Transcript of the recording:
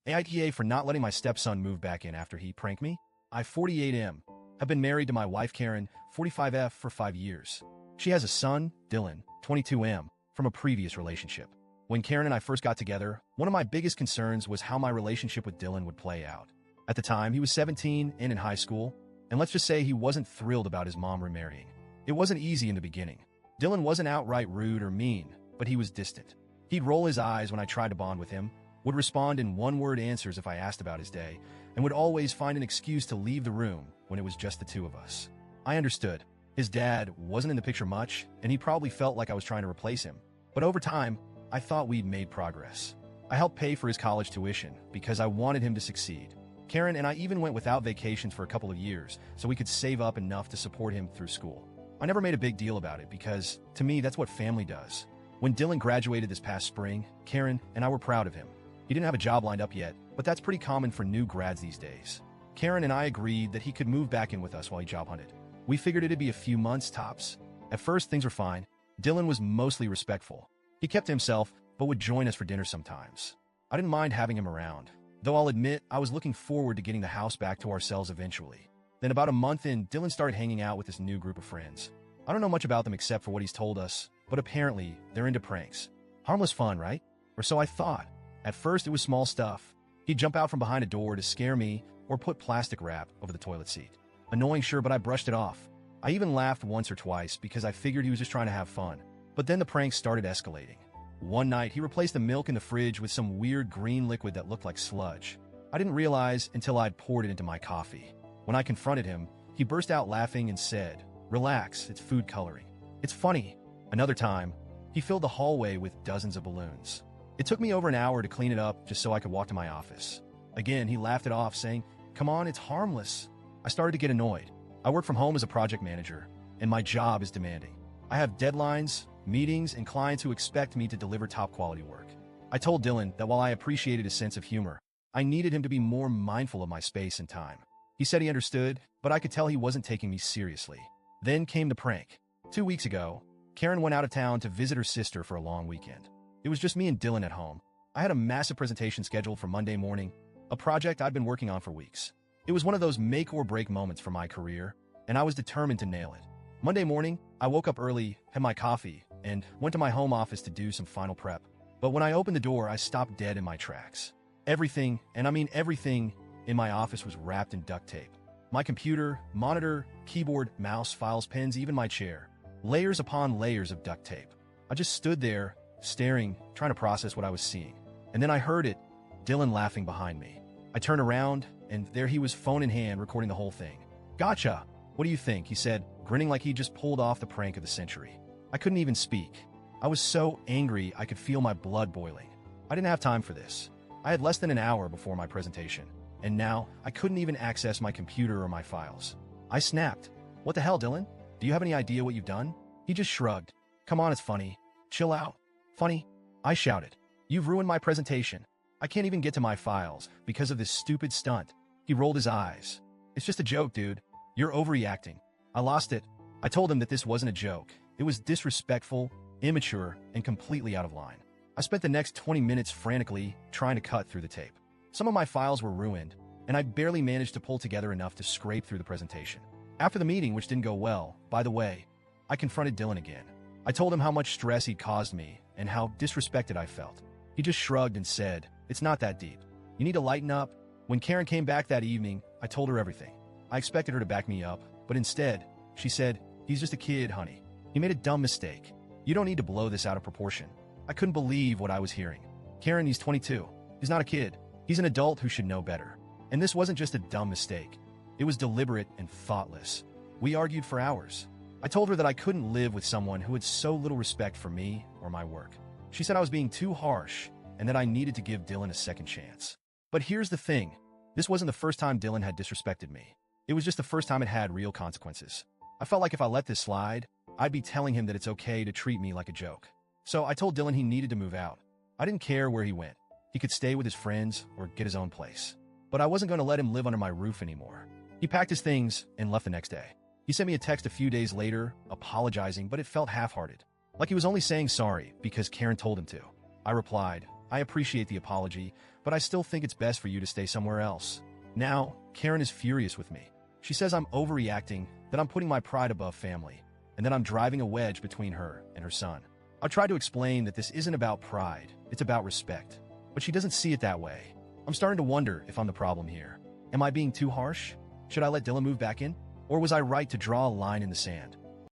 AITA for not letting my stepson move back in after he pranked me. I, 48M, have been married to my wife Karen, 45F, for 5 years. She has a son, Dylan, 22M, from a previous relationship. When Karen and I first got together, one of my biggest concerns was how my relationship with Dylan would play out. At the time, he was 17 and in high school, and let's just say he wasn't thrilled about his mom remarrying. It wasn't easy in the beginning. Dylan wasn't outright rude or mean, but he was distant. He'd roll his eyes when I tried to bond with him, would respond in one-word answers if I asked about his day, and would always find an excuse to leave the room when it was just the two of us. I understood. His dad wasn't in the picture much, and he probably felt like I was trying to replace him. But over time, I thought we'd made progress. I helped pay for his college tuition because I wanted him to succeed. Karen and I even went without vacations for a couple of years so we could save up enough to support him through school. I never made a big deal about it because, to me, that's what family does. When Dylan graduated this past spring, Karen and I were proud of him. He didn't have a job lined up yet, but that's pretty common for new grads these days. Karen and I agreed that he could move back in with us while he job hunted. We figured it'd be a few months tops. At first, things were fine. Dylan was mostly respectful. He kept to himself, but would join us for dinner sometimes. I didn't mind having him around, though I'll admit I was looking forward to getting the house back to ourselves eventually. Then about a month in, Dylan started hanging out with this new group of friends. I don't know much about them except for what he's told us, but apparently they're into pranks. Harmless fun, right? Or so I thought. At first, it was small stuff. He'd jump out from behind a door to scare me or put plastic wrap over the toilet seat. Annoying, sure, but I brushed it off. I even laughed once or twice because I figured he was just trying to have fun. But then the pranks started escalating. One night, he replaced the milk in the fridge with some weird green liquid that looked like sludge. I didn't realize until I'd poured it into my coffee. When I confronted him, he burst out laughing and said, "Relax, it's food coloring. It's funny." Another time, he filled the hallway with dozens of balloons. It took me over an hour to clean it up just so I could walk to my office. Again, he laughed it off, saying, "Come on, it's harmless." I started to get annoyed. I work from home as a project manager, and my job is demanding. I have deadlines, meetings, and clients who expect me to deliver top-quality work. I told Dylan that while I appreciated his sense of humor, I needed him to be more mindful of my space and time. He said he understood, but I could tell he wasn't taking me seriously. Then came the prank. 2 weeks ago, Karen went out of town to visit her sister for a long weekend. It was just me and Dylan at home. I had a massive presentation scheduled for Monday morning, a project I'd been working on for weeks. It was one of those make-or-break moments for my career, and I was determined to nail it. Monday morning, I woke up early, had my coffee, and went to my home office to do some final prep. But when I opened the door, I stopped dead in my tracks. Everything, and I mean everything, in my office was wrapped in duct tape. My computer, monitor, keyboard, mouse, files, pens, even my chair. Layers upon layers of duct tape. I just stood there, staring, trying to process what I was seeing. And then I heard it, Dylan laughing behind me. I turned around, and there he was, phone in hand, recording the whole thing. "Gotcha! What do you think?" he said, grinning like he just pulled off the prank of the century. I couldn't even speak. I was so angry I could feel my blood boiling. I didn't have time for this. I had less than an hour before my presentation, and now I couldn't even access my computer or my files. I snapped. "What the hell, Dylan? Do you have any idea what you've done?" He just shrugged. "Come on, it's funny. Chill out." "Funny?" I shouted. "You've ruined my presentation. I can't even get to my files because of this stupid stunt." He rolled his eyes. "It's just a joke, dude. You're overreacting." I lost it. I told him that this wasn't a joke. It was disrespectful, immature, and completely out of line. I spent the next 20 minutes frantically trying to cut through the tape. Some of my files were ruined, and I barely managed to pull together enough to scrape through the presentation. After the meeting, which didn't go well, by the way, I confronted Dylan again. I told him how much stress he'd caused me and how disrespected I felt. He just shrugged and said, "It's not that deep. You need to lighten up." When Karen came back that evening, I told her everything. I expected her to back me up, but instead, she said, "He's just a kid, honey. He made a dumb mistake. You don't need to blow this out of proportion." I couldn't believe what I was hearing. Karen, he's 22. He's not a kid. He's an adult who should know better. And this wasn't just a dumb mistake. It was deliberate and thoughtless. We argued for hours. I told her that I couldn't live with someone who had so little respect for me or my work. She said I was being too harsh and that I needed to give Dylan a second chance. But here's the thing. This wasn't the first time Dylan had disrespected me. It was just the first time it had real consequences. I felt like if I let this slide, I'd be telling him that it's okay to treat me like a joke. So I told Dylan he needed to move out. I didn't care where he went. He could stay with his friends or get his own place. But I wasn't going to let him live under my roof anymore. He packed his things and left the next day. He sent me a text a few days later, apologizing, but it felt half-hearted. Like he was only saying sorry because Karen told him to. I replied, I appreciate the apology, but I still think it's best for you to stay somewhere else. Now, Karen is furious with me. She says I'm overreacting, that I'm putting my pride above family, and that I'm driving a wedge between her and her son. I try to explain that this isn't about pride, it's about respect. But she doesn't see it that way. I'm starting to wonder if I'm the problem here. Am I being too harsh? Should I let Dylan move back in? Or was I right to draw a line in the sand?